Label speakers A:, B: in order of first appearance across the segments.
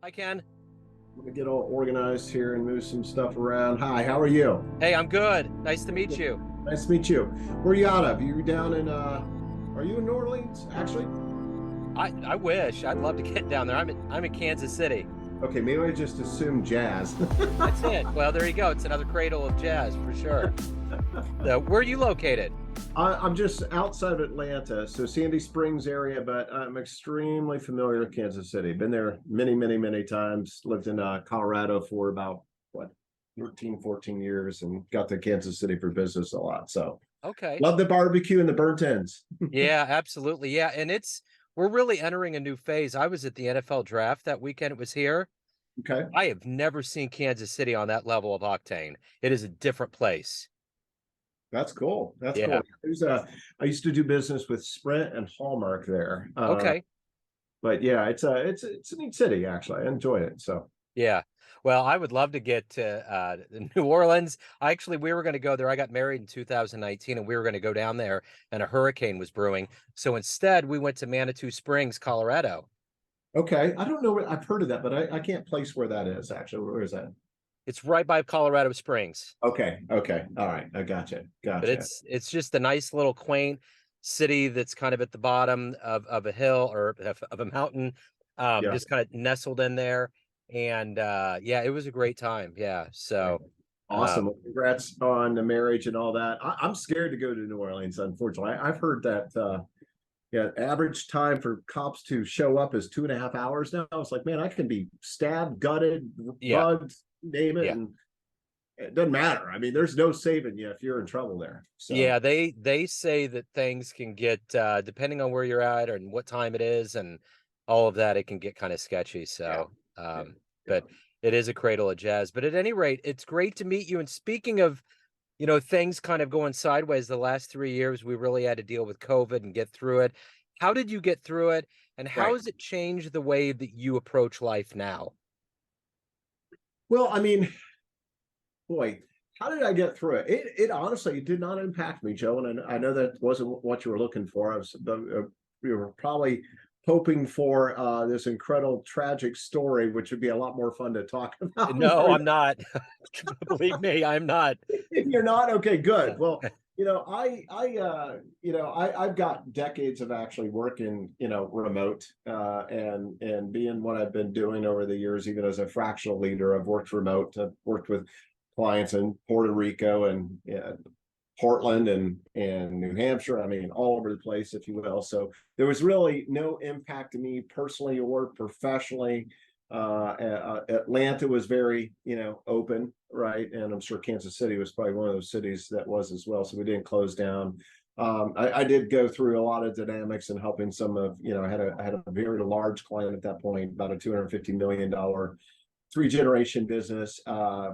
A: Hi, Ken.
B: I'm gonna get all organized here and move some stuff around. Hi, how are you?
A: Hey, I'm good. Nice to meet you.
B: Nice to meet you. Where are you out of? You down in are you in New Orleans, actually?
A: I wish I'd love to get down there. I'm in Kansas City.
B: Okay, maybe I just assumed jazz.
A: That's it. Well, there you go. It's another cradle of jazz for sure. So, where are you located?
B: I'm just outside of Atlanta, so Sandy Springs area, but I'm extremely familiar with Kansas City. Been there many, many, many times. Lived in Colorado for about what 13, 14 years and got to Kansas City for business a lot. So
A: Okay.
B: love the barbecue and the burnt ends.
A: Yeah, absolutely. Yeah, and we're really entering a new phase. I was at the NFL draft that weekend. It was here.
B: Okay.
A: I have never seen Kansas City on that level of octane. It is a different place.
B: That's cool. That's
A: Yeah.
B: cool. I used to do business with Sprint and Hallmark there.
A: Okay.
B: But yeah, it's a neat city actually. I enjoy it. So
A: Yeah. Well, I would love to get to New Orleans. We were going to go there. I got married in 2019 and we were going to go down there and a hurricane was brewing. So instead, we went to Manitou Springs, Colorado.
B: okay, I don't know what I've heard of that, but I can't place where that is actually. Where is that?
A: It's right by Colorado Springs.
B: Okay, okay, all right, I gotcha,
A: But
B: gotcha.
A: it's just a nice little quaint city that's kind of at the bottom of a hill or of a mountain,
B: Yeah,
A: just kind of nestled in there. And yeah, it was a great time. Yeah.
B: yeah.
A: So
B: Awesome. Well, congrats on the marriage and all that. I'm scared to go to New Orleans, unfortunately. I've heard that yeah, average time for cops to show up is 2.5 hours now. It's like, man, I can be stabbed, gutted,
A: yeah,
B: bugged, name it,
A: yeah.
B: and it doesn't matter. I mean, there's no saving you if you're in trouble there. So
A: Yeah, they say that things can get depending on where you're at and what time it is and all of that, it can get kind of sketchy.
B: yeah,
A: So
B: yeah, yeah.
A: but it is a cradle of jazz. But at any rate, it's great to meet you. And speaking of, things kind of going sideways the last 3 years, we really had to deal with COVID and get through it. How did you get through it? And how
B: Right.
A: has it changed the way that you approach life now?
B: Well, I mean, boy, how did I get through it? It honestly did not impact me, Joe. And I know that wasn't what you were looking for. We were probably hoping for this incredible tragic story, which would be a lot more fun to talk about.
A: No, I'm not. Believe me, I'm not.
B: If you're not, okay, good. Well, I've got decades of actually working, remote, and being what I've been doing over the years, even as a fractional leader. I've worked remote. I've worked with clients in Puerto Rico and Portland and New Hampshire. I mean, all over the place, if you will. So there was really no impact to me personally or professionally. Atlanta was very, open, right? And I'm sure Kansas City was probably one of those cities that was as well. So we didn't close down. I did go through a lot of dynamics and helping some of, I had a very large client at that point, about a $250 million three generation business,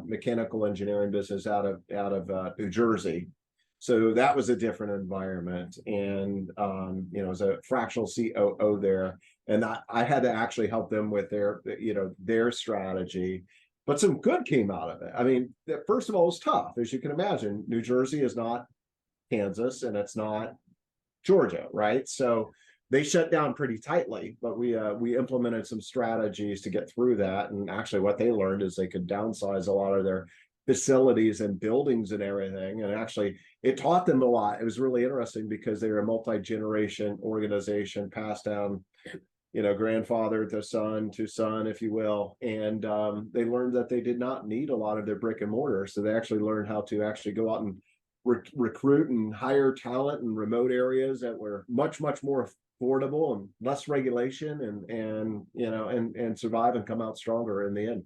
B: mechanical engineering business out of New Jersey. So that was a different environment, and as a fractional COO there, and I had to actually help them with their strategy. But some good came out of it. I mean, first of all, it was tough, as you can imagine. New Jersey is not Kansas, and it's not Georgia, right? So they shut down pretty tightly, but we implemented some strategies to get through that. And actually, what they learned is they could downsize a lot of their facilities and buildings and everything. And actually, it taught them a lot. It was really interesting because they were a multi-generation organization, passed down, grandfather to son, if you will. And they learned that they did not need a lot of their brick and mortar. So they actually learned how to actually go out and recruit and hire talent in remote areas that were much, much more affordable and less regulation, and survive and come out stronger in the end.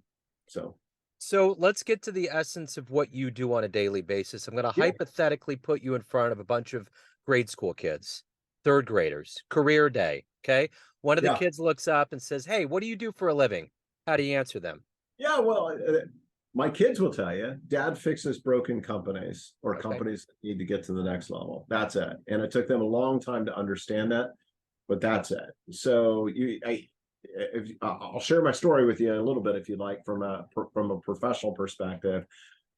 B: So
A: So let's get to the essence of what you do on a daily basis. I'm going to
B: yeah,
A: hypothetically put you in front of a bunch of grade school kids, third graders, career day. Okay. One of the
B: yeah,
A: kids looks up and says, "Hey, what do you do for a living?" How do you answer them?
B: yeah. Well, my kids will tell you, Dad fixes broken companies or
A: Okay.
B: companies that need to get to the next level. That's it. And it took them a long time to understand that, but that's it. So I'll share my story with you a little bit if you'd like from a professional perspective.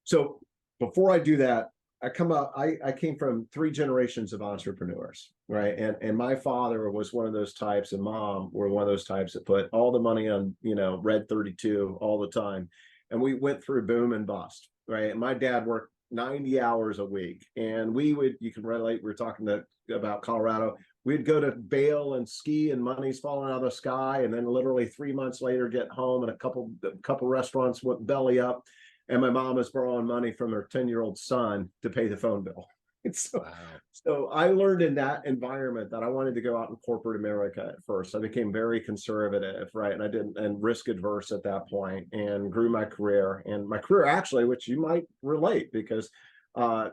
B: So before I do that, I came from three generations of entrepreneurs, right? And my father was one of those types, and mom were one of those types that put all the money on, red 32 all the time. And we went through boom and bust, right? And my dad worked 90 hours a week. And you can relate, we were talking about Colorado. We'd go to bail and ski, and money's falling out of the sky. And then literally 3 months later, get home, and a couple restaurants went belly up, and my mom was borrowing money from her 10-year-old son to pay the phone bill. So,
A: Wow.
B: so I learned in that environment that I wanted to go out in corporate America at first. I became very conservative, right? And I didn't, and risk adverse at that point, and grew my career. And my career actually, which you might relate, because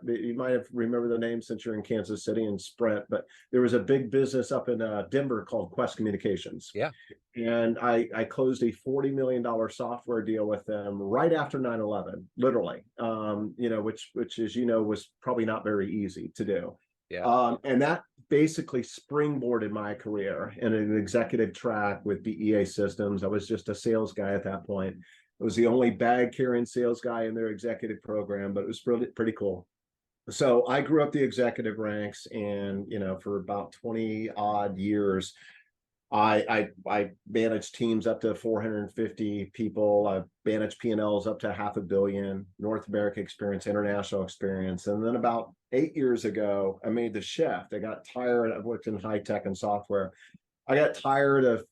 B: you might have remember the name since you're in Kansas City and Sprint, but there was a big business up in Denver called Quest Communications.
A: Yeah.
B: And I closed a $40 million software deal with them right after 9/11, literally. Which as you know, was probably not very easy to do.
A: Yeah.
B: And that basically springboarded my career in an executive track with BEA Systems. I was just a sales guy at that point. I was the only bag carrying sales guy in their executive program, but it was pretty cool. So I grew up the executive ranks, and for about 20 odd years, I managed teams up to 450 people. I managed P&Ls up to $500 million, North America experience, international experience. And then about 8 years ago, I made the shift. I got tired. I've worked in high tech and software. I got tired of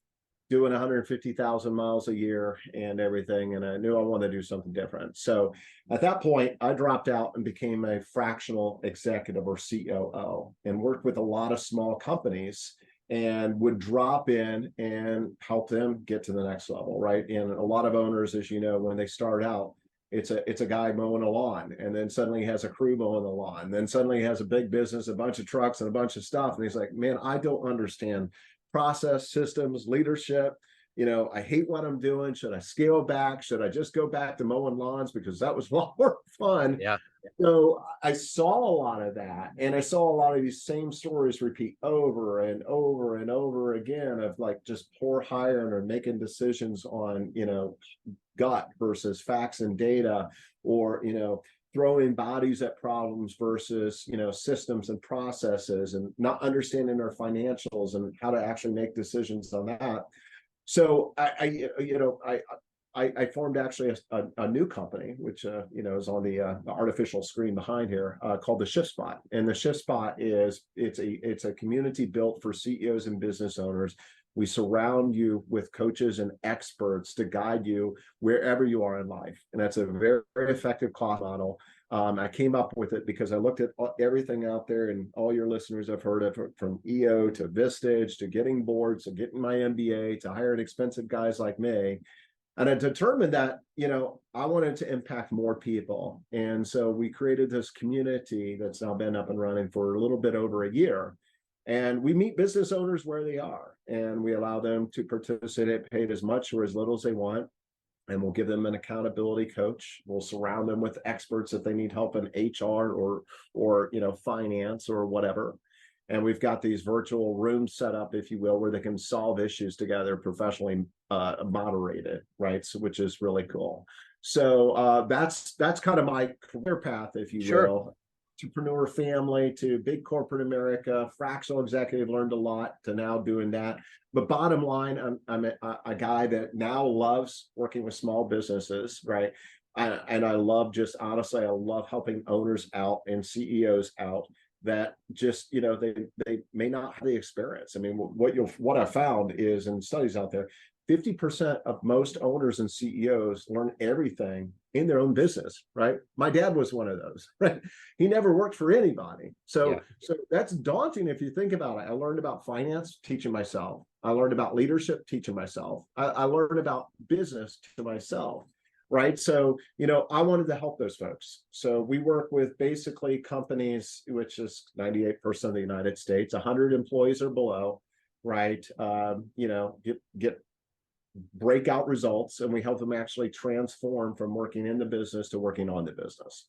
B: doing 150,000 miles a year and everything, and I knew I wanted to do something different. So at that point, I dropped out and became a fractional executive, or COO, and worked with a lot of small companies, and would drop in and help them get to the next level, right? And a lot of owners, as you know, when they start out, it's a guy mowing a lawn, and then suddenly he has a crew mowing the lawn, then suddenly he has a big business, a bunch of trucks and a bunch of stuff, and he's like, man, I don't understand process, systems, leadership. I hate what I'm doing. Should I scale back? Should I just go back to mowing lawns, because that was a lot more fun?
A: Yeah.
B: So I saw a lot of that, and I saw a lot of these same stories repeat over and over and over again, of like just poor hiring, or making decisions on gut versus facts and data, or throwing bodies at problems versus systems and processes, and not understanding their financials and how to actually make decisions on that. So I formed actually a new company, which is on the artificial screen behind here, called the Shift Spot. And the Shift Spot it's a community built for CEOs and business owners. We surround you with coaches and experts to guide you wherever you are in life, and that's a very, very effective cost model. I came up with it because I looked at everything out there, and all your listeners have heard of it, from EO to Vistage to getting boards to getting my MBA to hiring expensive guys like me. And I determined that, I wanted to impact more people. And so we created this community that's now been up and running for a little bit over a year. And we meet business owners where they are, and we allow them to participate, paid as much or as little as they want. And we'll give them an accountability coach. We'll surround them with experts if they need help in HR or finance or whatever. And we've got these virtual rooms set up, if you will, where they can solve issues together, professionally moderated, right? So, which is really cool. So that's kind of my career path, if you
A: Sure.
B: will. Entrepreneur family to big corporate America, fractional executive, learned a lot, to now doing that. But bottom line, I'm a guy that now loves working with small businesses, right? And I love, just honestly, I love helping owners out and CEOs out that just they may not have the experience. I mean, what I found is, in studies out there, 50% of most owners and CEOs learn everything in their own business, right? My dad was one of those, right? He never worked for anybody.
A: Yeah.
B: So that's daunting if you think about it. I learned about finance teaching myself. I learned about leadership teaching myself. I learned about business to myself, right? So, I wanted to help those folks. So we work with basically companies, which is 98% of the United States, 100 employees or below, right? Get breakout results, and we help them actually transform from working in the business to working on the business.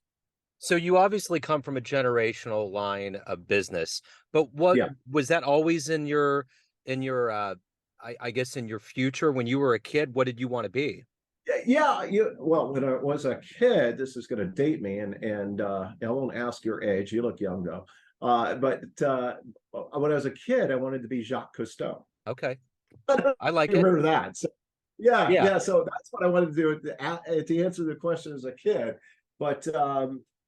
A: So you obviously come from a generational line of business, but what
B: Yeah.
A: was that always in your I guess in your future when you were a kid? What did you want to be?
B: Yeah, well, when I was a kid, this is going to date me, and I won't ask your age. You look young though. But when I was a kid, I wanted to be Jacques Cousteau.
A: Okay.
B: I don't know
A: I
B: if
A: like
B: you
A: it.
B: remember that. So, yeah,
A: Yeah.
B: yeah. So that's what I wanted to do to answer the question as a kid. But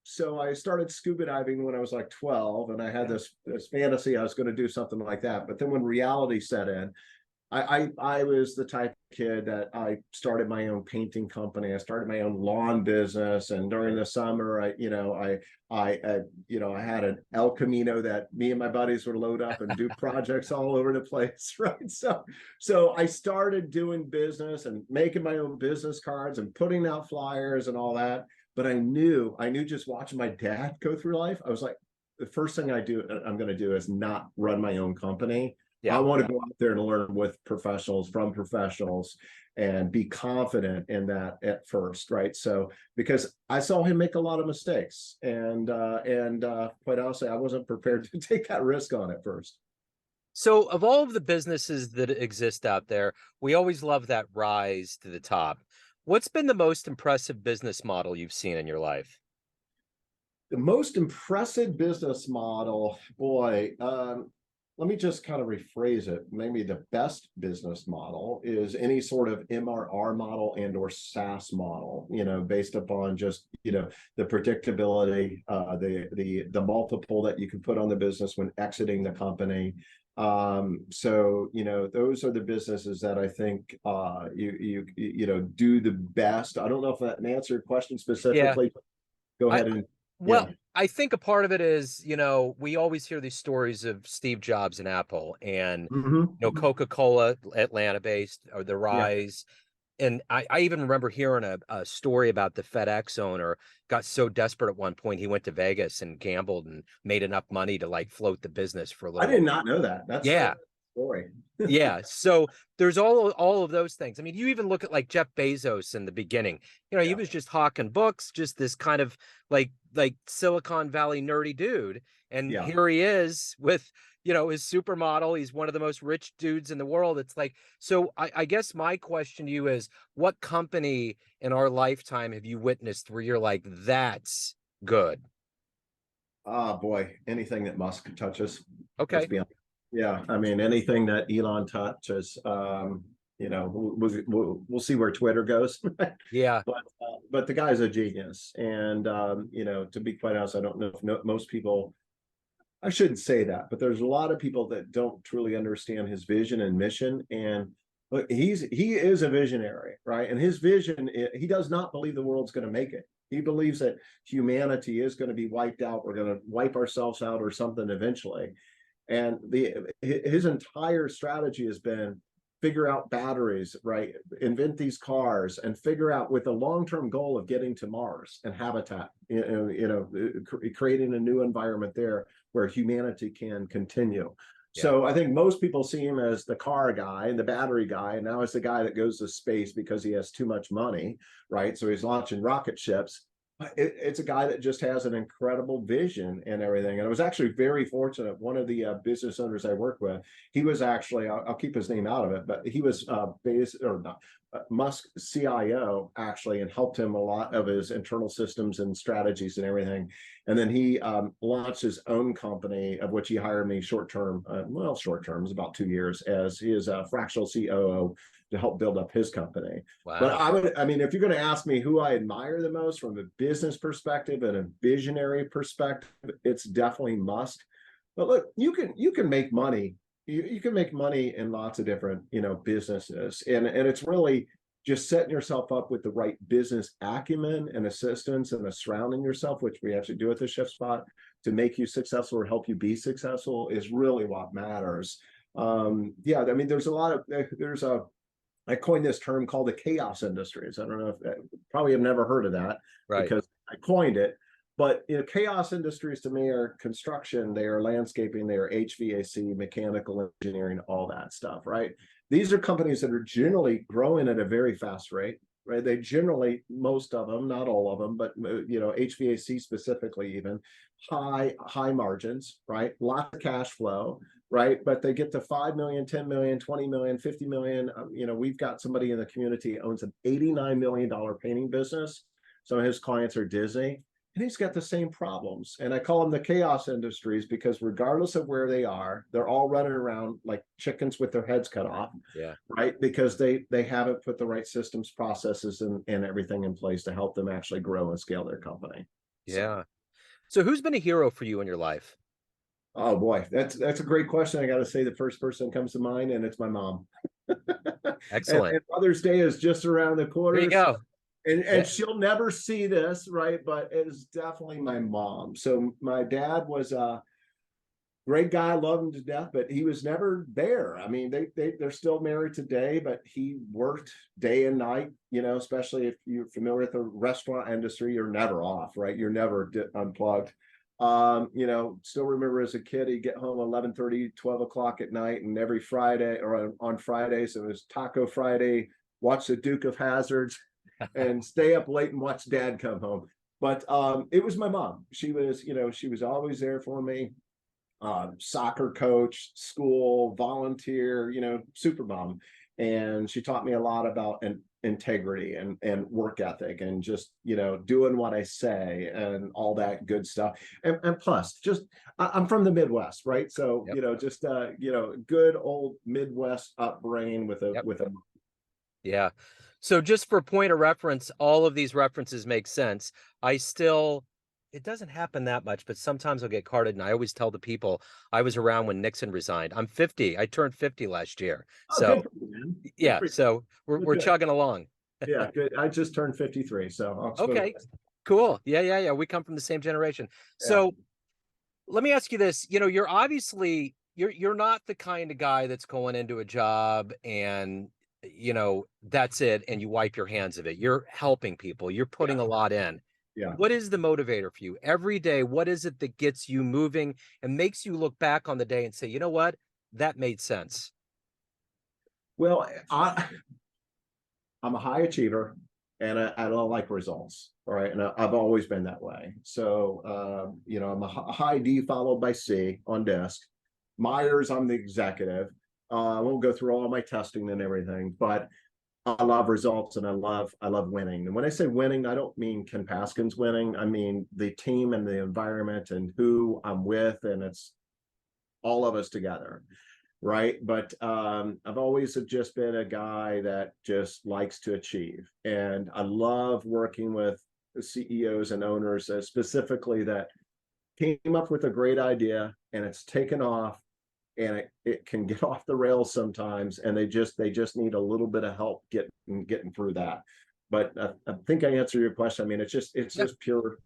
B: so I started scuba diving when I was like 12, and I had this fantasy I was going to do something like that. But then when reality set in, I was the type of kid that I started my own painting company. I started my own lawn business, and during the summer, I had an El Camino that me and my buddies would load up and do projects all over the place, right? So I started doing business and making my own business cards and putting out flyers and all that. But I knew just watching my dad go through life, I was like, the first thing I'm going to do is not run my own company. I
A: Yeah.
B: want to go out there and learn with professionals from professionals and be confident in that at first, right? So because I saw him make a lot of mistakes, and quite honestly, I wasn't prepared to take that risk on at first.
A: So, of all of the businesses that exist out there, we always love that rise to the top. What's been the most impressive business model you've seen in your life?
B: The most impressive business model, boy, let me just kind of rephrase it. Maybe the best business model is any sort of MRR model and or SaaS model, based upon just, the predictability, the multiple that you can put on the business when exiting the company. So, those are the businesses that I think do the best. I don't know if that answered your question
A: Yeah.
B: specifically. Go
A: I
B: ahead and yeah.
A: Well, I think a part of it is, we always hear these stories of Steve Jobs and Apple and,
B: Mm-hmm.
A: Coca-Cola, Atlanta based, or the
B: Yeah.
A: rise. And I even remember hearing a story about the FedEx owner got so desperate at one point, he went to Vegas and gambled and made enough money to like float the business for a
B: I
A: little
B: did
A: while.
B: not know that. That's a
A: Yeah.
B: story.
A: Yeah. So there's all of those things. I mean, you even look at like Jeff Bezos in the beginning. He
B: Yeah.
A: was just hawking books, just this kind of like Silicon Valley nerdy dude. And
B: Yeah.
A: here he is with, his supermodel. He's one of the most rich dudes in the world. It's like, so I guess my question to you is, what company in our lifetime have you witnessed where you're like, that's good?
B: Ah, boy, anything that Musk touches, let's
A: Okay.
B: be honest. Yeah. I mean, anything that Elon touches, we'll see where Twitter goes.
A: Yeah.
B: But the guy's a genius. And, to be quite honest, I don't know if most people, I shouldn't say that, but there's a lot of people that don't truly understand his vision and mission. And look, he is a visionary, right? And his vision, he does not believe the world's going to make it. He believes that humanity is going to be wiped out. We're going to wipe ourselves out or something eventually. And his entire strategy has been figure out batteries, right? Invent these cars and figure out with the long-term goal of getting to Mars and habitat, creating a new environment there where humanity can continue.
A: Yeah.
B: So I think most people see him as the car guy and the battery guy, and now it's the guy that goes to space because he has too much money, right? So he's launching rocket ships. It's a guy that just has an incredible vision and everything. And I was actually very fortunate. One of the business owners I work with, he was actually, I'll keep his name out of it, but he was based or not Musk CIO actually, and helped him a lot of his internal systems and strategies and everything. And then he launched his own company, of which he hired me short term, short term, it was about 2 years, as his fractional COO to help build up his company. But
A: Wow.
B: I mean, if you're going to ask me who I admire the most from a business perspective and a visionary perspective, it's definitely Musk. But look, you can make money. You can make money in lots of different, businesses. And it's really just setting yourself up with the right business acumen and assistance and surrounding yourself, which we actually do at the Chef Spot, to make you successful or help you be successful is really what matters. Yeah, I mean, I coined this term called the chaos industries. I don't know if probably have never heard of that
A: Right.
B: because I coined it. But chaos industries to me are construction, they are landscaping, they are HVAC, mechanical engineering, all that stuff, right? These are companies that are generally growing at a very fast rate, right? They generally, most of them, not all of them, but HVAC specifically, even high margins, right? Lots of cash flow, right? But they get to 5 million, 10 million, 20 million, 50 million. You know, we've got somebody in the community owns an $89 million painting business. Some of his clients are Disney, and he's got the same problems. And I call them the chaos industries because regardless of where they are, they're all running around like chickens with their heads cut off,
A: Yeah.
B: right? Because they haven't put the right systems, processes, and everything in place to help them actually grow and scale their company. So,
A: Yeah. So who's been a hero for you in your life?
B: oh boy, that's a great question. I got to say, the first person that comes to mind, and it's my mom.
A: Excellent.
B: And Mother's Day is just around the
A: There you
B: corner, so
A: go.
B: and
A: Yeah.
B: she'll never see this, right? But it is definitely my mom. So my dad was a great guy, love him to death, but he was never there. I mean, they're still married today, but he worked day and night, you know, especially if you're familiar with the restaurant industry, you're never off, right? You're never unplugged. You know, still remember as a kid, he'd get home 11:30, 12 o'clock at night, and every Friday or on Fridays, it was Taco Friday, watch the Duke of Hazards and stay up late and watch dad come home. But it was my mom. She was, you know, she was always there for me. Soccer coach, school, volunteer, you know, super mom. And she taught me a lot about integrity and work ethic and just, you know, doing what I say and all that good stuff. And plus, just I'm from the Midwest, right? So,
A: Yep.
B: you know, just you know, good old Midwest upbringing
A: Yep.
B: with a
A: Yeah. So just for point of reference, all of these references make sense. I still, it doesn't happen that much, but sometimes I'll get carded. And I always tell the people I was around when Nixon resigned. I'm 50. I turned 50 last year.
B: oh, good
A: So
B: for you, man. Good
A: yeah.
B: for you.
A: So
B: Well,
A: we're
B: good.
A: chugging along.
B: Yeah, good. I just turned 53, so I'll suppose.
A: Okay. Cool. Yeah. Yeah. Yeah. We come from the same generation.
B: Yeah.
A: So let me ask you this. You know, you're obviously you're not the kind of guy that's going into a job and that's it and you wipe your hands of it. You're helping people. You're putting
B: Yeah.
A: a lot in.
B: Yeah.
A: What is the motivator for you every day? What is it that gets you moving and makes you look back on the day and say, you know what? That made sense.
B: Well, I'm a high achiever and I don't like results. All right. And I've always been that way. So, you know, I'm a high D followed by C on desk. Myers, I'm the executive. I won't go through all my testing and everything, but I love results and I love winning. And when I say winning, I don't mean Ken Paskins winning. I mean the team and the environment and who I'm with, and it's all of us together, right? But I've always just been a guy that just likes to achieve, and I love working with CEOs and owners specifically that came up with a great idea and it's taken off and it can get off the rails sometimes and they just need a little bit of help getting through that. But I think I answered your question. I mean, it's
A: Yeah.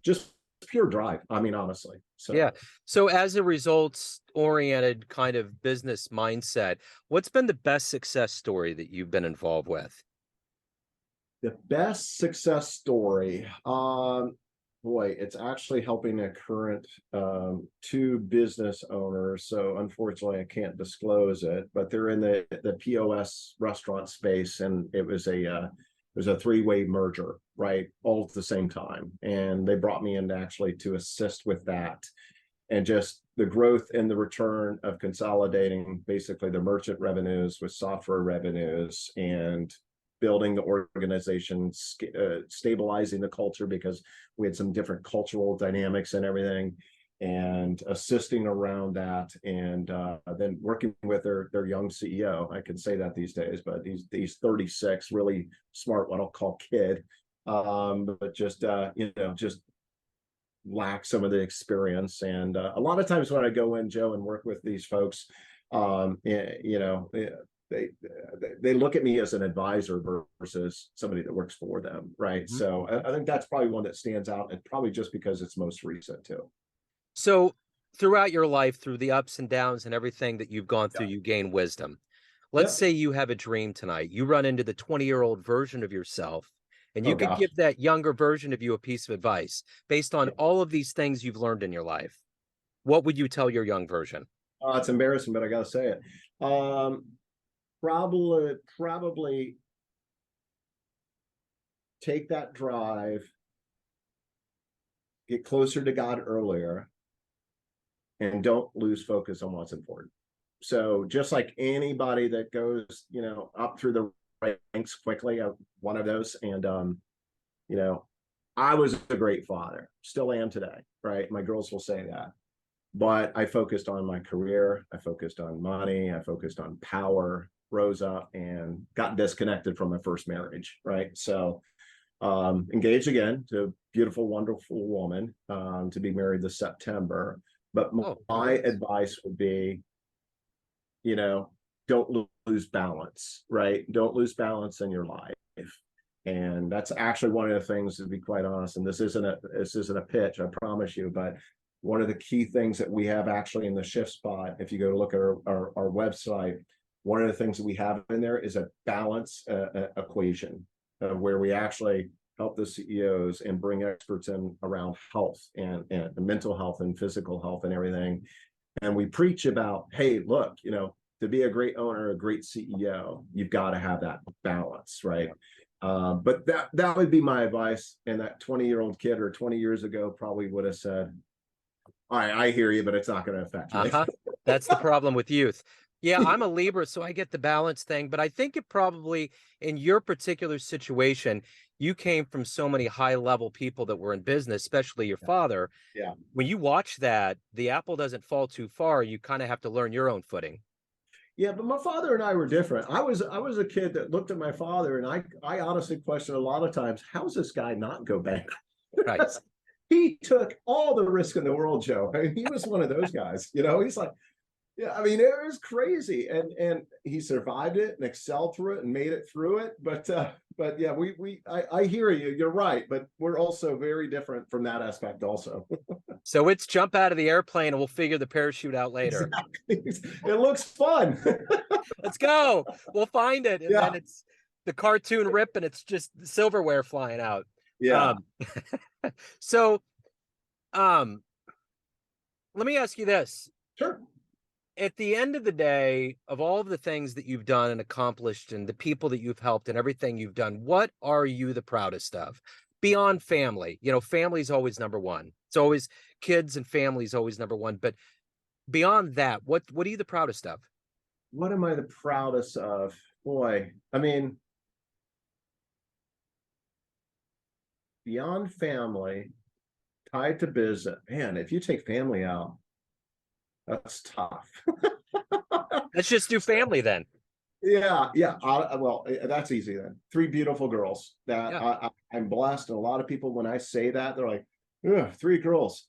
B: just pure drive, I mean, honestly.
A: Yeah.
B: So
A: So as a results oriented kind of business mindset, what's been the best success story that you've been involved with?
B: the best success story, boy, it's actually helping a current two business owners. So unfortunately, I can't disclose it, but they're in the POS restaurant space, and it was a three-way merger, right, all at the same time, and they brought me in actually to assist with that, and just the growth and the return of consolidating basically the merchant revenues with software revenues and building the organization, stabilizing the culture because we had some different cultural dynamics and everything, and assisting around that, and then working with their young CEO. I can say that these days, but he's 36, really smart, what I'll call kid, but just you know, just lack some of the experience. And a lot of times when I go in, Joe, and work with these folks, you know, they look at me as an advisor versus somebody that works for them, right?
A: Mhm.
B: So I think that's probably one that stands out, and probably just because it's most recent too.
A: So throughout your life, through the ups and downs and everything that you've gone through,
B: Yeah.
A: you gain wisdom. Let's
B: Yep.
A: say you have a dream tonight. You run into the 20-year-old version of yourself, and you
B: Oh
A: could
B: gosh.
A: give that younger version of you a piece of advice based on
B: Yeah.
A: all of these things you've learned in your life. What would you tell your young version?
B: It's embarrassing, but I gotta say it. Probably take that drive, get closer to God earlier, and don't lose focus on what's important. So just like anybody that goes, up through the ranks quickly, one of those. And you know, I was a great father, still am today, right? My girls will say that. But I focused on my career, I focused on money, I focused on power, rose up and got disconnected from my first marriage, right? So engaged again to a beautiful, wonderful woman, to be married this September. But
A: Oh,
B: my
A: congrats.
B: advice would be, you know, don't lose balance, right? Don't lose balance in your life. And that's actually one of the things, to be quite honest, and this isn't a pitch, I promise you, but one of the key things that we have actually in the shift spot, if you go look at our website, one of the things that we have in there is a balance equation, where we actually help the CEOs and bring experts in around health and mental health and physical health and everything. And we preach about, hey, look, to be a great owner, a great CEO, you've got to have that balance, right? But that would be my advice. And that 20-year-old kid or 20 years ago probably would have said, I hear you, but it's not going to affect me.
A: Uh-huh. That's the problem with youth. Yeah, I'm a Libra, so I get the balance thing, but I think it probably, in your particular situation, you came from so many high level people that were in business, especially your father.
B: Yeah.
A: When you watch that, the apple doesn't fall too far. You kind of have to learn your own footing.
B: Yeah, but my father and I were different. I was a kid that looked at my father, and I honestly questioned a lot of times, how's this guy not go bankrupt?
A: Right.
B: He took all the risk in the world, Joe. I mean, he was one of those guys. He's like, yeah, I mean, it was crazy, and he survived it and excelled through it and made it through it. But yeah, I hear you. You're right, but we're also very different from that aspect, also.
A: So it's jump out of the airplane and we'll figure the parachute out later.
B: Exactly. It looks fun.
A: Let's go. We'll find it. And then
B: Yeah,
A: it's the cartoon rip and it's just silverware flying out.
B: yeah,
A: Um, so um, let me ask you this.
B: sure.
A: At the end of the day, of all of the things that you've done and accomplished and the people that you've helped and everything you've done, what are you the proudest of? Beyond family, family's always number one. It's always kids and family's always number one. But beyond that, what are you the proudest of?
B: What am I the proudest of? Boy, I mean, beyond family, tied to business. Man, if you take family out, that's tough.
A: Let's just do
B: So,
A: family then.
B: yeah, yeah. Well, that's easy then. Three beautiful girls that
A: Yeah.
B: I'm blessed. And a lot of people, when I say that, they're like, ugh, three girls,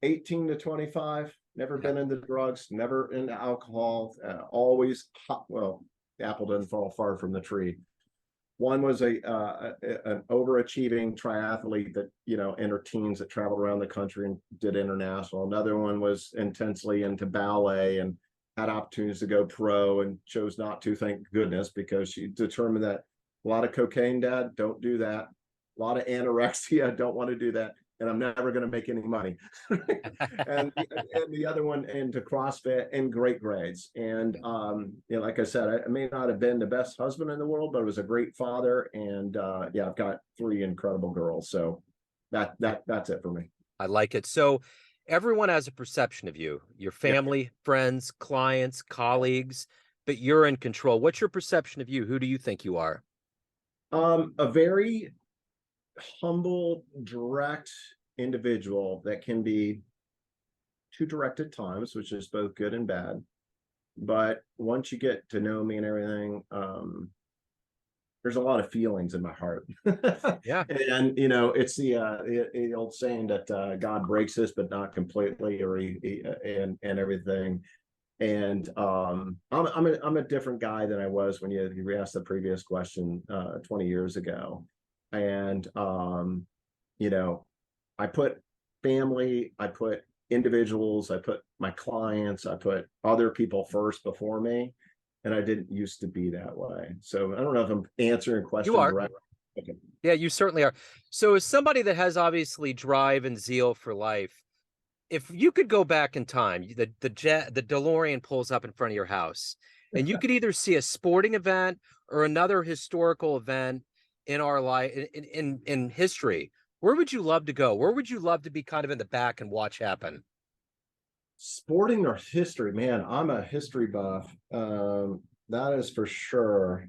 B: 18 to 25, never
A: Yeah.
B: been into drugs, never into alcohol, always hot. Well, the apple doesn't fall far from the tree. One was an overachieving triathlete that entered teams that traveled around the country and did international. Another one was intensely into ballet and had opportunities to go pro and chose not to, thank goodness, because she determined that a lot of cocaine, dad, don't do that. A lot of anorexia, don't want to do that. And I'm never going to make any money. and the other one into CrossFit and great grades. And like I said, I may not have been the best husband in the world, but I was a great father. And yeah, I've got three incredible girls. So that's it for me.
A: I like it. So everyone has a perception of you, your
B: Yeah.
A: family, friends, clients, colleagues, but you're in control. What's your perception of you? Who do you think you are?
B: A very humble, direct individual that can be too direct at times, which is both good and bad. But once you get to know me and everything, there's a lot of feelings in my heart.
A: Yeah.
B: And it's the old saying that God breaks us but not completely, or and everything. And I'm a different guy than I was when you asked the previous question 20 years ago. And I put family, I put individuals, I put my clients, I put other people first before me. And I didn't used to be that way. So I don't know if I'm answering a
A: You
B: question
A: are.
B: directly. Okay.
A: Yeah, you certainly are. So as somebody that has obviously drive and zeal for life, if you could go back in time, the DeLorean pulls up in front of your house, and you could either see a sporting event or another historical event in our life in history, where would you love to go? Where would you love to be kind of in the back and watch happen?
B: Sporting or history, man, I'm a history buff. That is for sure.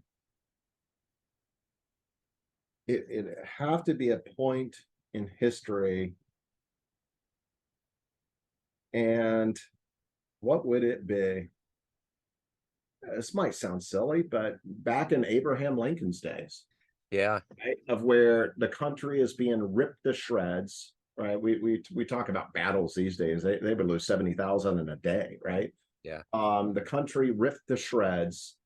B: It have to be a point in history. And what would it be? This might sound silly, but back in Abraham Lincoln's days,
A: Yeah.
B: right, of where the country is being ripped to shreds, right? We talk about battles these days. They would lose 70,000 in a day, right?
A: Yeah.
B: The country ripped to shreds,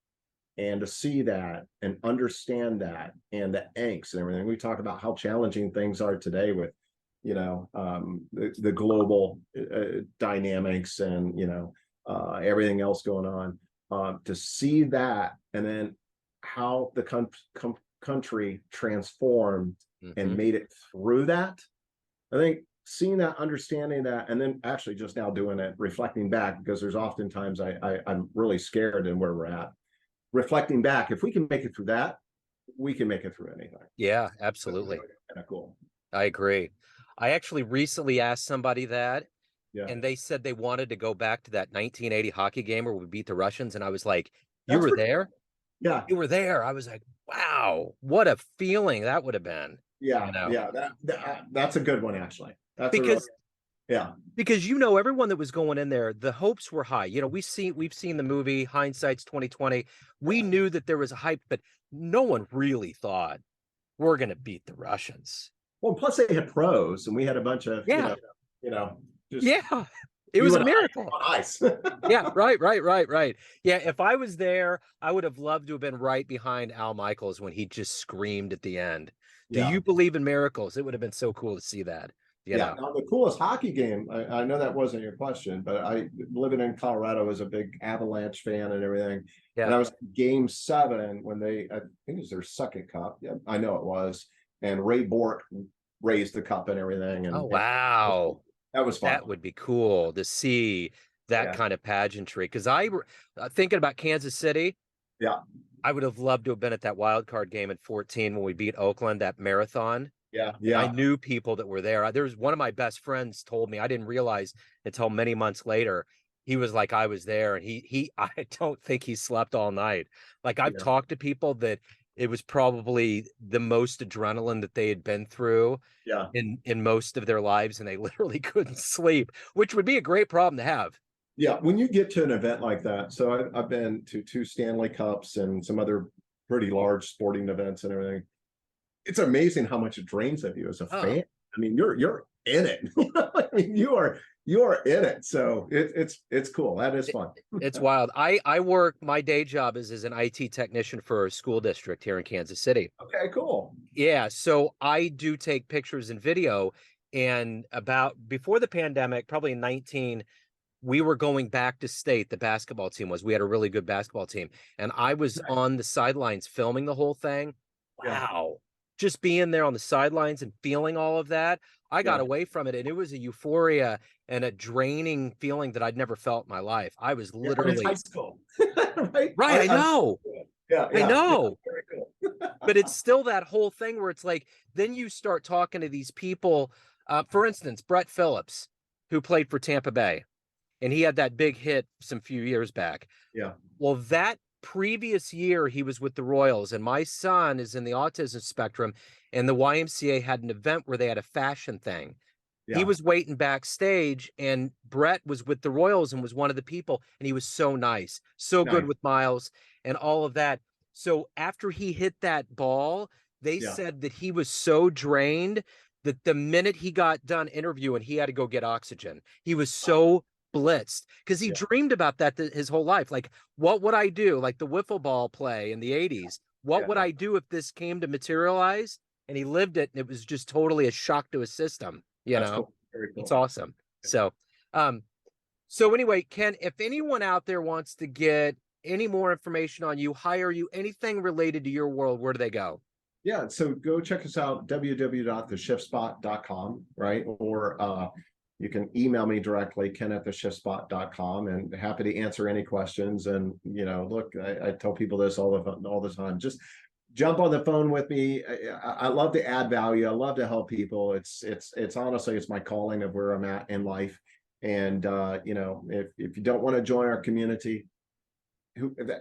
B: and to see that and understand that and the angst and everything. We talk about how challenging things are today with, the global dynamics and, everything else going on. To see that, and then how the country transformed and
A: Hmm.
B: made it through that. I think seeing that, understanding that, and then actually just now doing it, reflecting back, because there's oftentimes I'm really scared in where we're at. Reflecting back, if we can make it through that, we can make it through anything.
A: Yeah,
B: That's
A: absolutely.
B: really kind of cool.
A: I agree. I actually recently asked somebody that,
B: Yeah,
A: and they said they wanted to go back to that 1980 hockey game where we beat the Russians. And I was like, you
B: that's
A: were
B: pretty.
A: there?
B: Yeah,
A: You were there. I was like, wow, what a feeling that would have been,
B: yeah,
A: you know,
B: yeah. That's a good one, actually. That's a really,
A: because
B: yeah,
A: everyone that was going in there, the hopes were high. We've seen the movie Hindsight's 2020. We
B: yeah.
A: knew that there was a hype, but no one really thought we're gonna beat the Russians.
B: Well, plus they had pros, and we had a bunch of,
A: Yeah,
B: you know, just
A: yeah. It was
B: you
A: a
B: and I
A: miracle.
B: on ice.
A: Yeah, right, right, right, right. Yeah, if I was there, I would have loved to have been right behind Al Michaels when he just screamed at the end. Do
B: Yeah,
A: you believe in miracles? It would have been so cool to see that, you
B: yeah.
A: know.
B: Now the coolest hockey game. I know that wasn't your question, but I living in Colorado was a big Avalanche fan and everything. And
A: Yeah.
B: I was Game 7 when I think it was their second cup. Yeah, I know it was. And Ray Bork raised the cup and everything,
A: Oh,
B: and
A: wow.
B: that was fun.
A: That would be cool to see that
B: Yeah,
A: kind of pageantry. Because thinking about Kansas City,
B: yeah,
A: I would have loved to have been at that wild card game in 14 when we beat Oakland, that marathon.
B: yeah,
A: And I
B: yeah,
A: knew people that were there. There was one of my best friends told me, I didn't realize until many months later. He was like, I was there, and I don't think he slept all night. Like, I've
B: yeah,
A: talked to people that it was probably the most adrenaline that they had been through
B: yeah.
A: in most of their lives, and they literally couldn't sleep, which would be a great problem to have.
B: Yeah, when you get to an event like that, so I've been to 2 Stanley Cups and some other pretty large sporting events and everything. It's amazing how much it drains of you as a
A: Oh,
B: fan. I mean, you're in it. I mean, you are in it. So it's cool. That is
A: it,
B: fun.
A: it's wild. I work, my day job is as an IT technician for a school district here in Kansas City.
B: Okay, cool.
A: Yeah, so I do take pictures and video. And about before the pandemic, probably in 19, we were going back to state, the basketball team was. We had a really good basketball team. And I was
B: Nice.
A: on the sidelines filming the whole thing.
B: Yeah,
A: Wow. Just being there on the sidelines and feeling all of that, I got
B: yeah.
A: away from it. And it was a euphoria and a draining feeling that I'd never felt in my life. I was
B: Yeah, and it's high
A: literally,
B: school. Right?
A: right. I know.
B: Yeah,
A: I
B: yeah, yeah.
A: know.
B: Very cool.
A: But it's still that whole thing where it's like, then you start talking to these people. For instance, Brett Phillips, who played for Tampa Bay, and he had that big hit some few years back.
B: Yeah,
A: Well, that previous year he was with the Royals, and my son is in the autism spectrum, and the YMCA had an event where they had a fashion thing. He
B: yeah.
A: was waiting backstage, and Brett was with the Royals and was one of the people, and he was so nice, so good
B: Nice.
A: with Miles and all of that. So after he hit that ball, they
B: Yeah.
A: said that he was so drained that the minute he got done interviewing, he had to go get oxygen. He was so blitzed because he
B: Yeah.
A: dreamed about that his whole life. Like, what would I do? Like the wiffle ball play in the 80s. What would
B: Yeah.
A: I do if this came to materialize? And he lived it, and it was just totally a shock to his system, you
B: That's
A: know?
B: cool. Very
A: It's
B: cool.
A: awesome. Um, so anyway, Ken, if anyone out there wants to get any more information on you, hire you, anything related to your world, where do they go?
B: Yeah, so go check us out, www.theshiftspot.com, right? Or you can email me directly, ken@theshiftspot.com, and happy to answer any questions. And look, I tell people this all the time. Just jump on the phone with me. I love to add value. I love to help people. It's honestly, it's my calling of where I'm at in life. And you know, if you don't want to join our community,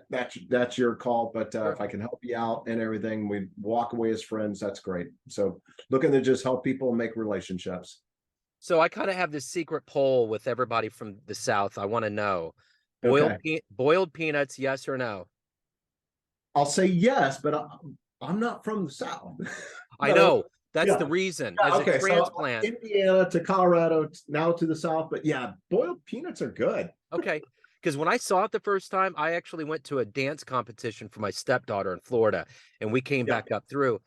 B: that's your call. But
A: Sure.
B: if I can help you out and everything, we walk away as friends. That's great. So looking to just help people make relationships.
A: So I kind of have this secret poll with everybody from the South. I want to know
B: Okay,
A: boiled peanuts, yes or no?
B: I'll say yes, but I'm not from the South.
A: I
B: But
A: know that's the
B: yeah,
A: reason.
B: yeah.
A: As a
B: Okay, so
A: transplant,
B: Indiana to Colorado, now to the South. But yeah, boiled peanuts are good.
A: okay. Because when I saw it the first time, I actually went to a dance competition for my stepdaughter in Florida, and we came
B: Yeah,
A: back up through.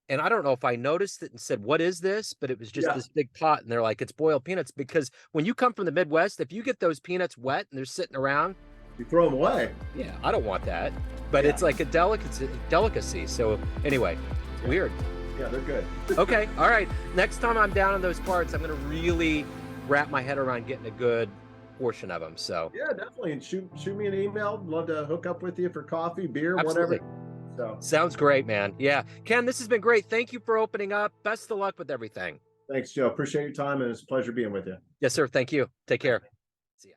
A: And I don't know if I noticed it and said, "What is this?" But it was just
B: yeah.
A: this big pot, and they're like, "It's boiled peanuts." Because when you come from the Midwest, if you get those peanuts wet and they're sitting around,
B: You throw them away.
A: yeah, I don't want that. But
B: Yeah,
A: it's like a delicacy. So anyway,
B: yeah,
A: weird.
B: yeah. They're good.
A: Okay, all right. Next time I'm down in those parts, I'm gonna really wrap my head around getting a good portion of them. So
B: Yeah, definitely. And shoot me an email. Love to hook up with you for coffee, beer, whatever.
A: absolutely.
B: So
A: Sounds great, man. Yeah. Ken, this has been great. Thank you for opening up. Best of luck with everything.
B: thanks, Joe. Appreciate your time, and it's a pleasure being with you.
A: Yes, sir. Thank you. Take care. See ya.